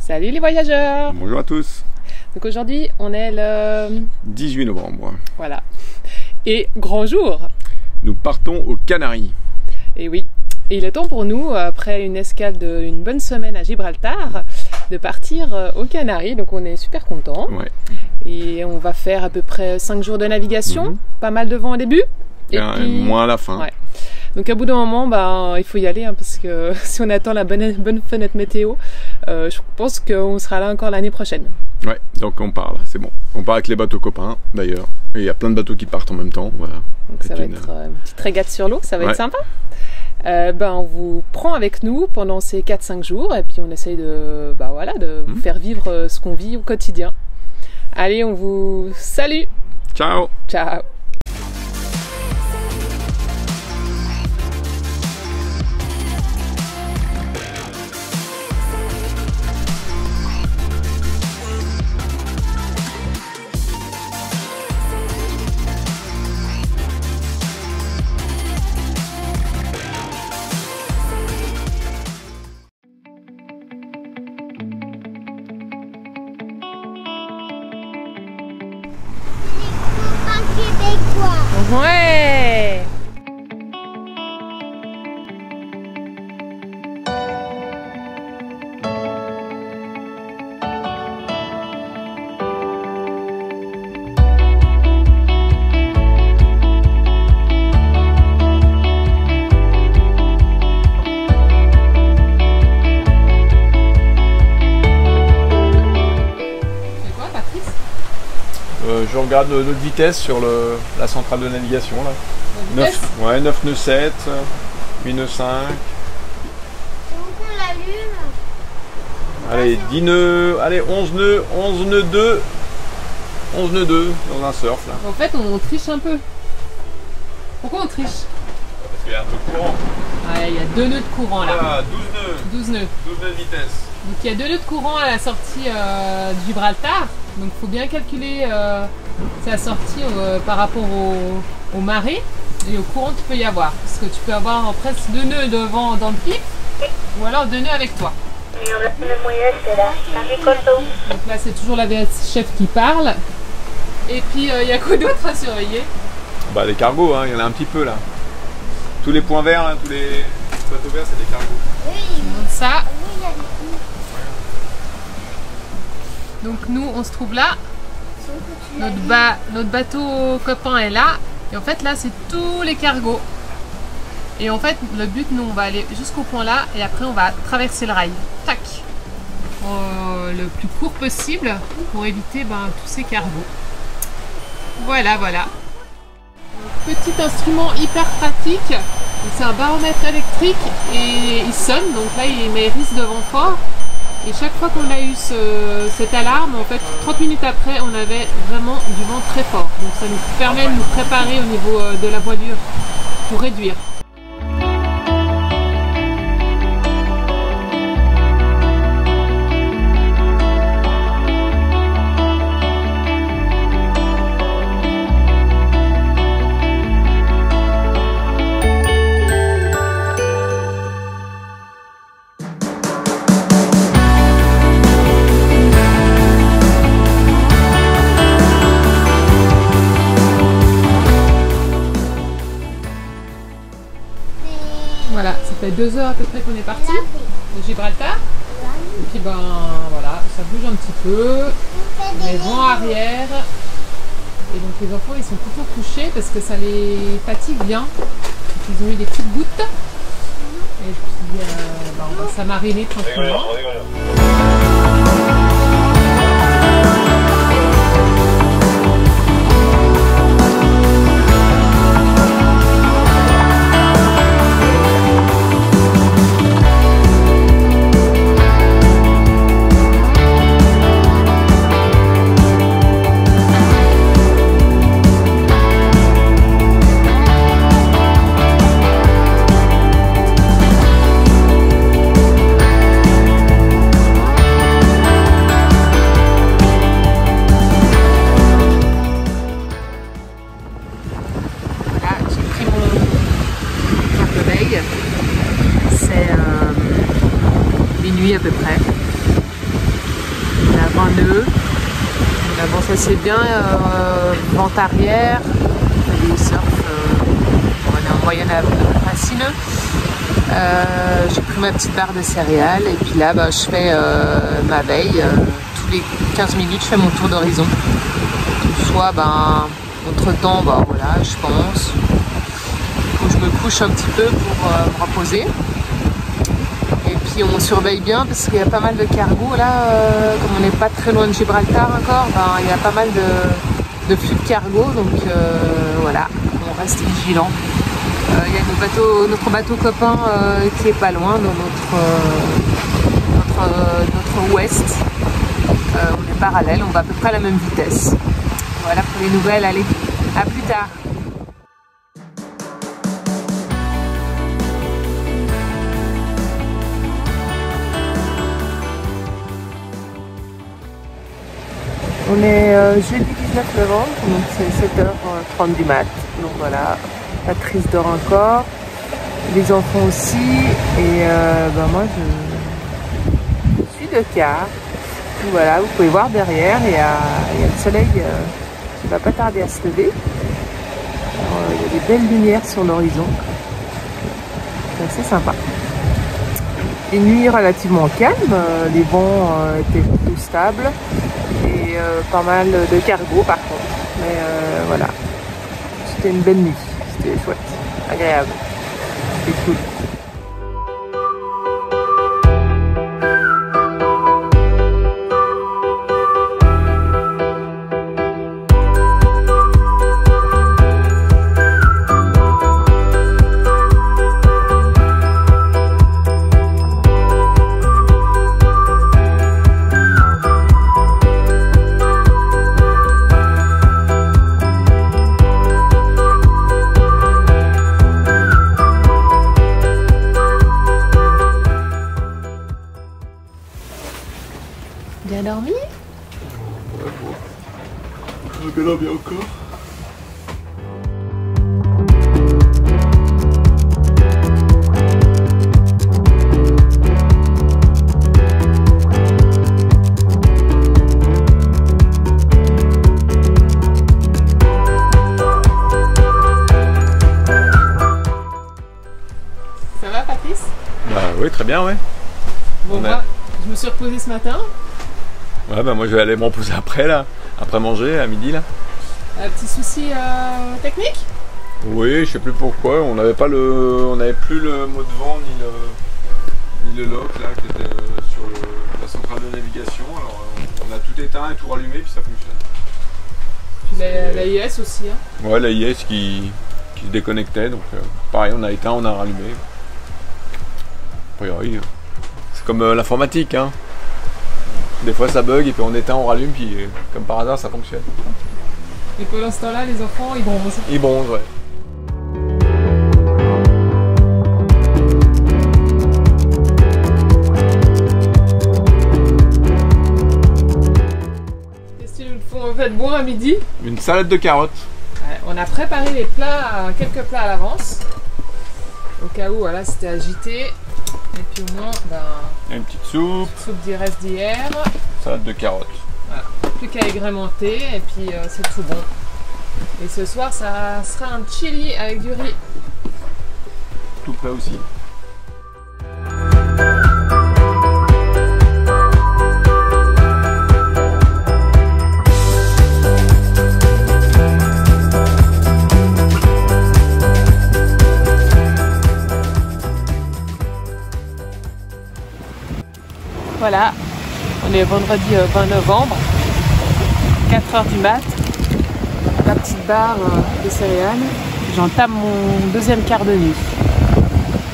Salut les voyageurs! Bonjour à tous! Donc aujourd'hui on est le 18 novembre. Voilà. Et grand jour! Nous partons aux Canaries. Et oui, et il est temps pour nous, après une escale d'une bonne semaine à Gibraltar, de partir aux Canaries. Donc on est super contents. Ouais. Et on va faire à peu près 5 jours de navigation, pas mal de vent au début. Et puis, moins à la fin. Ouais. Donc à bout d'un moment, il faut y aller parce que si on attend la bonne fenêtre météo, je pense qu'on sera là encore l'année prochaine. Ouais, donc on part là, c'est bon. On part avec les bateaux copains d'ailleurs. Et il y a plein de bateaux qui partent en même temps. Voilà. Donc ça va être une petite régate sur l'eau, ça va être sympa. On vous prend avec nous pendant ces 4-5 jours et puis on essaye de, vous faire vivre ce qu'on vit au quotidien. Allez, on vous salue! Ciao! Ciao! Ouais! Je regarde notre vitesse sur la centrale de navigation là. 9 nœuds 7, 8 nœuds 5. On l'allume. Allez, 10 nœuds, allez, 11 nœuds 2. 11 nœuds 2 dans un surf là. En fait, on triche un peu. Pourquoi on triche? Parce qu'il y a un peu de courant. Ouais, il y a 2 nœuds de courant là. Voilà, 12 nœuds. 12 nœuds de vitesse. Donc il y a 2 nœuds de courant à la sortie de Gibraltar. Donc il faut bien calculer sa sortie par rapport au marée et au courant qu'il peut y avoir. Parce que tu peux avoir presque 2 nœuds de vent dans le pic ou alors 2 nœuds avec toi. Donc là c'est toujours la VS chef qui parle. Et puis il y a quoi d'autre à surveiller? Bah les cargos, il y en a un petit peu là. Tous les points verts, tous les bateaux verts c'est des cargos. Je montre ça. Donc nous on se trouve là, notre bateau copain est là et en fait là c'est tous les cargos et en fait le but nous on va aller jusqu'au point là et après on va traverser le rail, tac, le plus court possible pour éviter tous ces cargos. Voilà. Petit instrument hyper pratique, c'est un baromètre électrique et il sonne, donc là il risque de vent fort. Et chaque fois qu'on a eu cette alarme, en fait, 30 minutes après, on avait vraiment du vent très fort. Donc ça nous permet de nous préparer au niveau de la voilure pour réduire. Voilà, ça fait 2 heures à peu près qu'on est parti de Gibraltar. Et puis voilà, ça bouge un petit peu, les vents arrière. Et donc les enfants ils sont plutôt couchés parce que ça les fatigue bien. Donc, ils ont eu des petites gouttes. Et puis on va s'amariner tranquillement. un nœud. On avance assez bien, vente arrière, les surf, on est en moyenne racine. J'ai pris ma petite barre de céréales et puis là je fais ma veille. Tous les 15 minutes je fais mon tour d'horizon. Soit entre temps voilà, je pense. Je me couche un petit peu pour me reposer. Et puis on surveille bien parce qu'il y a pas mal de cargos là, comme on n'est pas très loin de Gibraltar encore, il y a pas mal de flux de cargos, donc voilà, on reste vigilant. Il y a notre bateau copain qui est pas loin dans notre ouest. On est parallèle, on va à peu près à la même vitesse. Voilà pour les nouvelles, allez, à plus tard. On est jeudi 19 novembre, donc c'est 7h30 du mat. Donc voilà, Patrice dort encore, les enfants aussi, et moi je suis de quart. Donc voilà, vous pouvez voir derrière, il y a le soleil qui va pas tarder à se lever. Il y a des belles lumières sur l'horizon, c'est assez sympa. Une nuit relativement calme, les vents étaient plutôt stables. Et pas mal de cargo par contre, mais voilà, c'était une belle nuit, c'était chouette, agréable, c'était cool. Bien dormi? Ouais, bon. Je regarde bien encore. Ça va, Patrice? Bah oui, très bien, ouais. Bon, moi, je me suis reposée ce matin. Ouais, moi je vais aller me reposer après là, après manger, à midi là. Petit souci technique? Oui, je sais plus pourquoi, on n'avait plus le mot de vent ni le lock là qui était sur la centrale de navigation. Alors on a tout éteint et tout rallumé puis ça fonctionne. Puis l'AIS aussi. Hein. Ouais, l'AIS qui se déconnectait, donc pareil, on a éteint, on a rallumé. Oui, c'est comme l'informatique, hein. Des fois ça bug et puis on éteint, on rallume, puis comme par hasard ça fonctionne. Et pendant ce temps-là, les enfants ils bronzent. Ils bronzent, ouais. Qu'est-ce que vous faites boire à midi? Une salade de carottes. Ouais, on a préparé les plats, quelques plats à l'avance. Au cas où, voilà, c'était agité. Et puis au moins, une petite soupe. Soupe du reste d'hier. Salade de carottes. Voilà. Plus qu'à égrémenter et puis c'est tout bon. Et ce soir, ça sera un chili avec du riz. Tout prêt aussi. Voilà, on est vendredi 20 novembre, 4h du mat, la petite barre de céréales. J'entame mon deuxième quart de nuit.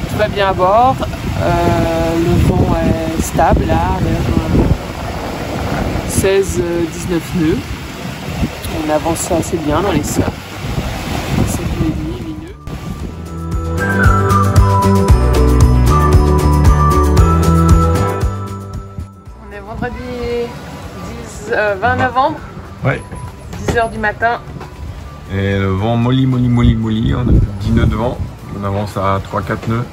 Tout va bien à bord, le vent est stable là, vers 16-19 nœuds. On avance assez bien dans les surfs. C'est lumineux. Vendredi 20 novembre, ouais. 10h du matin. Et le vent molly, on a plus de 10 nœuds de vent, on avance à 3-4 nœuds.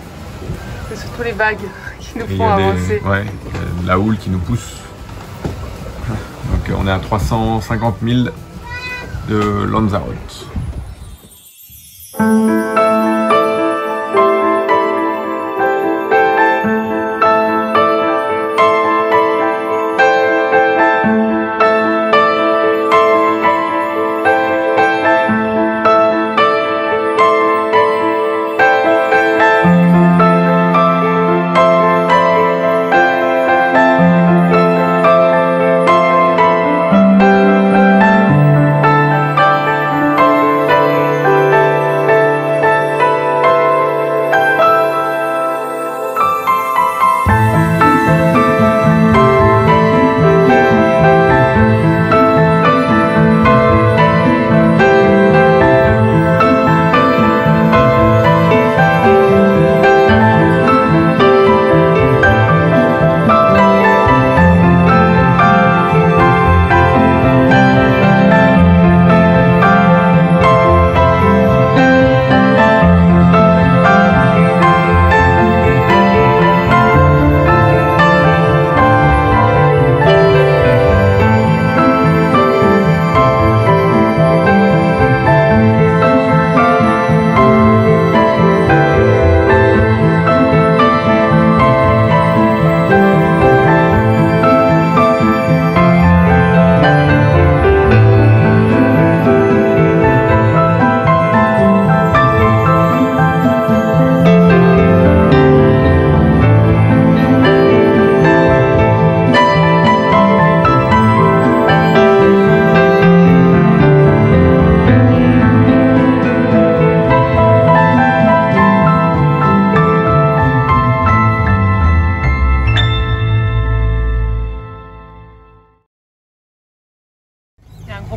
C'est surtout les vagues qui nous font avancer. Ouais, la houle qui nous pousse Donc on est à 350 000 de Lanzarote.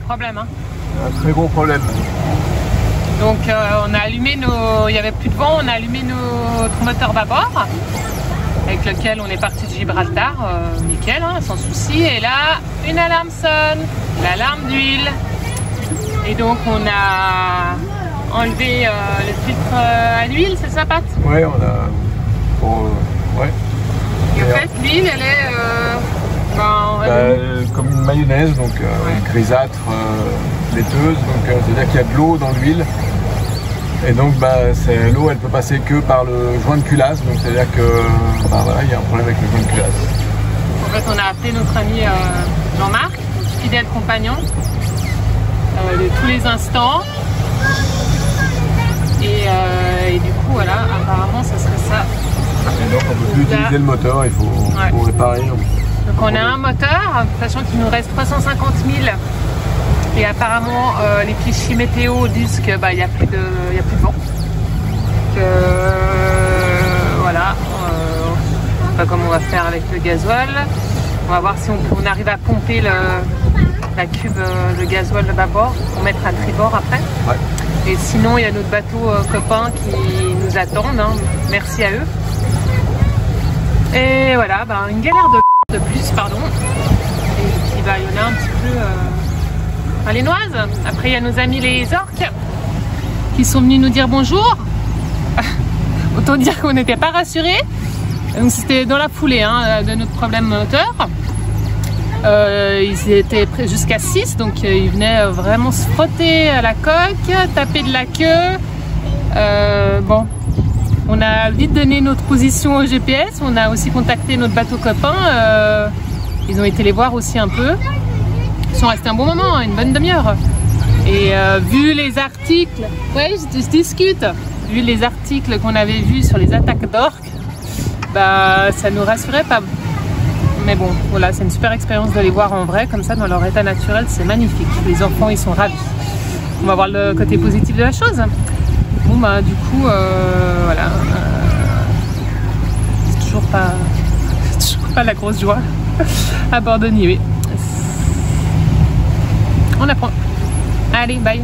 Problème, hein. Un très gros problème. Donc on a allumé nos... Il n'y avait plus de vent, on a allumé notre moteur bâbord avec lequel on est parti de Gibraltar, nickel, hein, sans souci. Et là, une alarme sonne, l'alarme d'huile. Et donc on a enlevé le filtre à l'huile, c'est ça, Pat? Ouais, on a... Pour, ouais. Et en fait, l'huile, elle est... comme une mayonnaise, donc grisâtre, laiteuse, donc c'est-à-dire qu'il y a de l'eau dans l'huile et donc l'eau elle peut passer que par le joint de culasse, donc c'est-à-dire que voilà, il y a un problème avec le joint de culasse. En fait on a appelé notre ami Jean-Marc, notre fidèle compagnon de tous les instants et du coup voilà, apparemment ça serait ça. Et donc on peut plus utiliser le moteur, il faut réparer. Donc on a un moteur, sachant qu'il nous reste 350 000 et apparemment les fichiers météo disent qu'il n'y a plus de vent. Donc voilà, je ne sais pas comment on va faire avec le gasoil. On va voir si on arrive à pomper la cuve de gasoil de bâbord pour mettre à tribord après. Ouais. Et sinon il y a notre bateau copain qui nous attendent, hein. Merci à eux. Et voilà, une galère de plus, pardon. Et puis il y en a un petit peu à l'Énoise. Après il y a nos amis les orques qui sont venus nous dire bonjour. Autant dire qu'on n'était pas rassurés. Donc c'était dans la foulée hein, de notre problème moteur. Ils étaient jusqu'à 6, donc ils venaient vraiment se frotter à la coque, taper de la queue. Bon, on a vite donné notre position au GPS, on a aussi contacté notre bateau copain. Ils ont été les voir aussi un peu. Ils sont restés un bon moment, une bonne demi-heure. Et vu les articles, ouais, je discute. Vu les articles qu'on avait vus sur les attaques d'orques, ça nous rassurait pas. Mais bon, voilà, c'est une super expérience de les voir en vrai, comme ça, dans leur état naturel, c'est magnifique. Les enfants, ils sont ravis. On va voir le côté positif de la chose. Bon, du coup, voilà. C'est toujours pas la grosse joie à bord de Niue. On apprend. Allez, bye.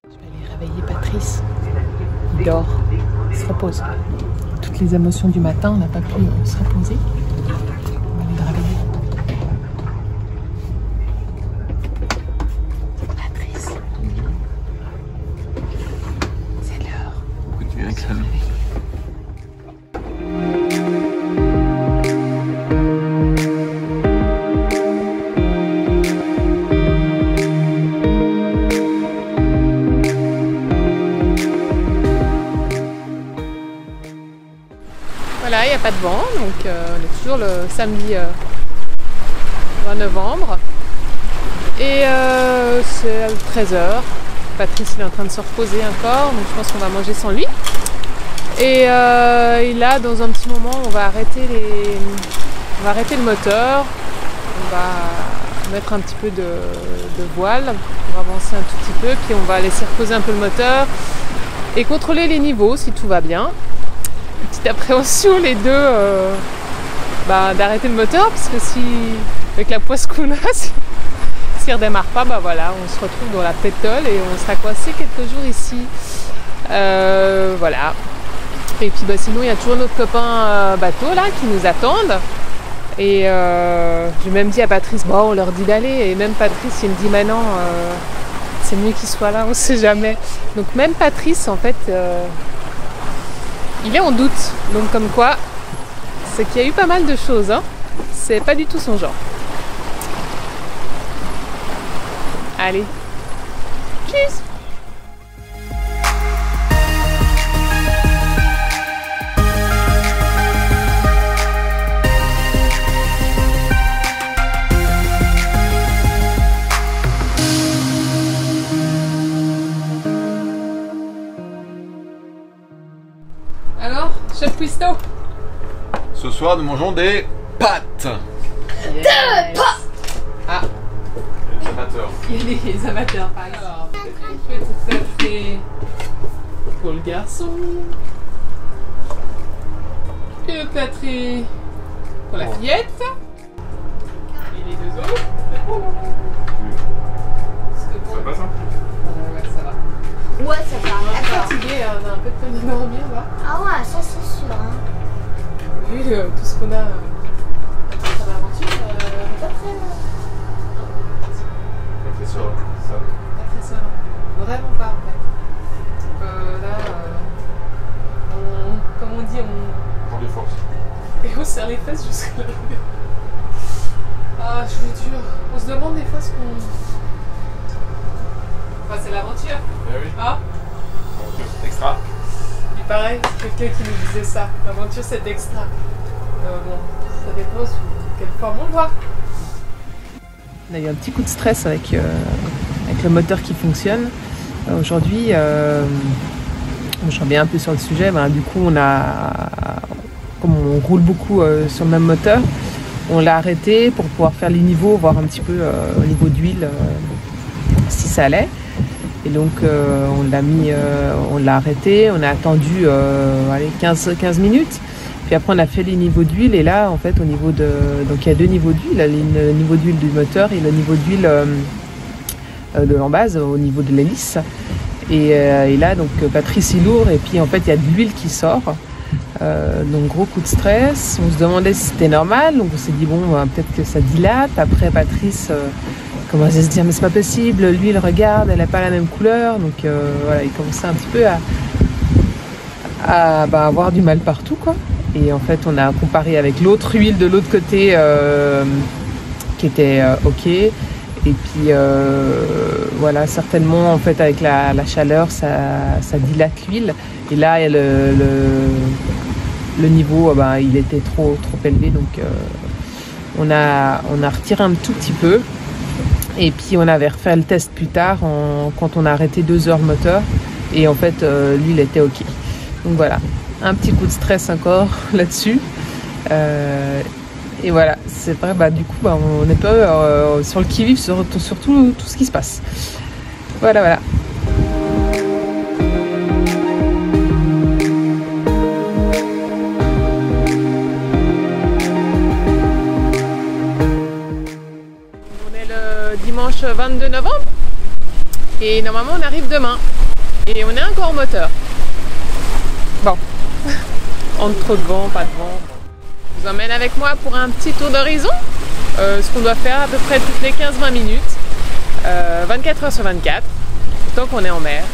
Je vais aller réveiller Patrice. Il dort, il se repose. Toutes les émotions du matin, on n'a pas pu se reposer. On va aller le réveiller. Patrice. C'est l'heure. Pourquoi tu viens avec ça? pas de vent, donc on est toujours le samedi 20 novembre. Et c'est 13 h. Patrice il est en train de se reposer encore, donc je pense qu'on va manger sans lui. Et là, dans un petit moment, on va arrêter le moteur. On va mettre un petit peu de voile pour avancer un tout petit peu, puis on va laisser reposer un peu le moteur et contrôler les niveaux si tout va bien. Petite appréhension les deux d'arrêter le moteur, parce que si avec la poisse qu'on a, s'il redémarre pas, bah voilà, on se retrouve dans la pétole et on sera coincé quelques jours ici. Voilà. Et puis bah, sinon il y a toujours notre copain bateau là qui nous attendent. Et j'ai même dit à Patrice, bon on leur dit d'aller, et même Patrice il me dit maintenant c'est mieux qu'il soit là, on sait jamais. Donc même Patrice en fait il est en doute, donc comme quoi c'est qu'il y a eu pas mal de choses, hein. C'est pas du tout son genre. Allez, tchuss. Alors, chef Cuisto? Ce soir, nous mangeons des pâtes. Yes. Ah, Les amateurs. il y a les amateurs par exemple. Alors, c'est tout à fait pour le garçon. Et le plâtré pour la fillette. Et les deux autres, c'est pour moi. C'est bon. Ça va ça? Ouais, ça va. Ouais, ça On est va. D'accord. fatigué, on a un peu de peine à dormir là. Ah ouais, ça c'est sûr. Hein. Vu tout ce qu'on a dans l'aventure, pas très Ça. pas très serein. Vraiment pas en fait. Là, comme on dit, Prends des forces. et on serre les fesses jusqu'à l'arrivée. Ah, je vous jure, on se demande des fois ce qu'on... Enfin, c'est l'aventure, Eh oui. hein? Extra. Il paraît, quelqu'un qui nous disait ça. L'aventure, c'est extra. Bon, ça dépend sous quelle forme on le voit. On a eu un petit coup de stress avec le moteur qui fonctionne. Aujourd'hui, je reviens un peu sur le sujet. Du coup, comme on roule beaucoup sur le même moteur, on l'a arrêté pour pouvoir faire les niveaux, voir un petit peu au niveau d'huile si ça allait. Et donc on l'a arrêté, on a attendu 15 minutes. Puis après on a fait les niveaux d'huile, et là en fait au niveau de... Donc il y a deux niveaux d'huile, le niveau d'huile du moteur et le niveau d'huile de en base au niveau de l'hélice. Et là donc Patrice est lourd, et puis en fait il y a de l'huile qui sort. Donc gros coup de stress, on se demandait si c'était normal, donc on s'est dit bon peut-être que ça dilate. Après Patrice commençait à se dire mais c'est pas possible, l'huile regarde, elle n'a pas la même couleur, donc voilà, il commençait un petit peu à avoir du mal partout quoi. Et en fait on a comparé avec l'autre huile de l'autre côté qui était ok, et puis voilà, certainement en fait avec la chaleur ça dilate l'huile, et là le niveau il était trop élevé, donc on a retiré un tout petit peu. Et puis on avait refait le test plus tard quand on a arrêté 2 heures le moteur, et en fait l'huile était ok. Donc voilà, un petit coup de stress encore là-dessus. Et voilà, c'est vrai, du coup on est pas sur le qui-vive sur tout ce qui se passe. Voilà. Dimanche 22 novembre, et normalement on arrive demain, et on est encore au moteur. Bon, entre trop de vent, pas de vent. Je vous emmène avec moi pour un petit tour d'horizon, ce qu'on doit faire à peu près toutes les 15-20 minutes, 24 heures sur 24, tant qu'on est en mer.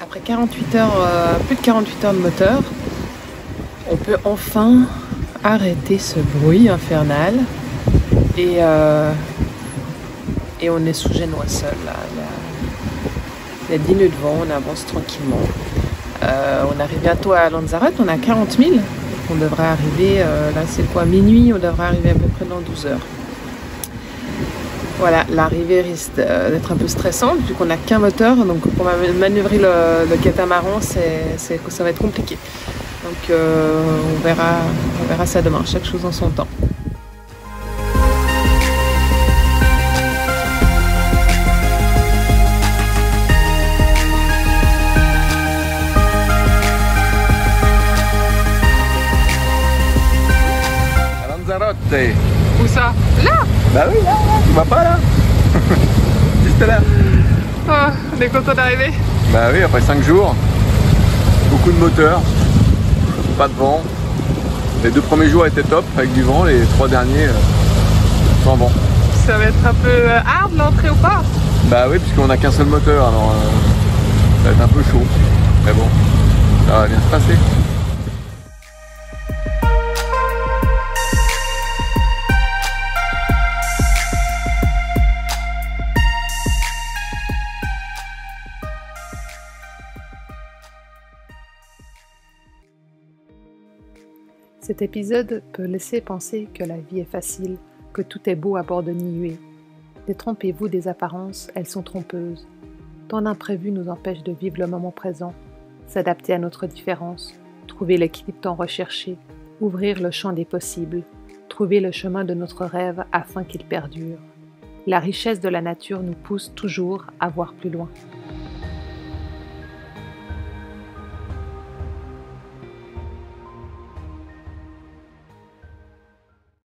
Après 48 heures, plus de 48 heures de moteur, on peut enfin arrêter ce bruit infernal et on est sous Genoa seul. Là. Il y a 10 nœuds de vent, on avance tranquillement. On arrive bientôt à Lanzarote, on a 40 000. Donc on devrait arriver, là c'est quoi, minuit, on devrait arriver à peu près dans 12 heures. Voilà, l'arrivée risque d'être un peu stressante vu qu'on n'a qu'un moteur, donc pour manœuvrer le catamaran, ça va être compliqué. Donc on verra ça demain, chaque chose en son temps. Lanzarote. Où ça? Là? Bah oui, là, tu vois pas là? Juste là. Ah, on est content d'arriver. Bah oui, après 5 jours, beaucoup de moteurs, pas de vent. Les 2 premiers jours étaient top avec du vent, les 3 derniers sans vent. Ça va être un peu hard l'entrée au port? Bah oui, puisqu'on n'a qu'un seul moteur, alors ça va être un peu chaud. Mais bon, ça va bien se passer. Cet épisode peut laisser penser que la vie est facile, que tout est beau à bord de Niue. Détrompez-vous des apparences, elles sont trompeuses. Tant d'imprévus nous empêchent de vivre le moment présent, s'adapter à notre différence, trouver l'équilibre tant recherché, ouvrir le champ des possibles, trouver le chemin de notre rêve afin qu'il perdure. La richesse de la nature nous pousse toujours à voir plus loin.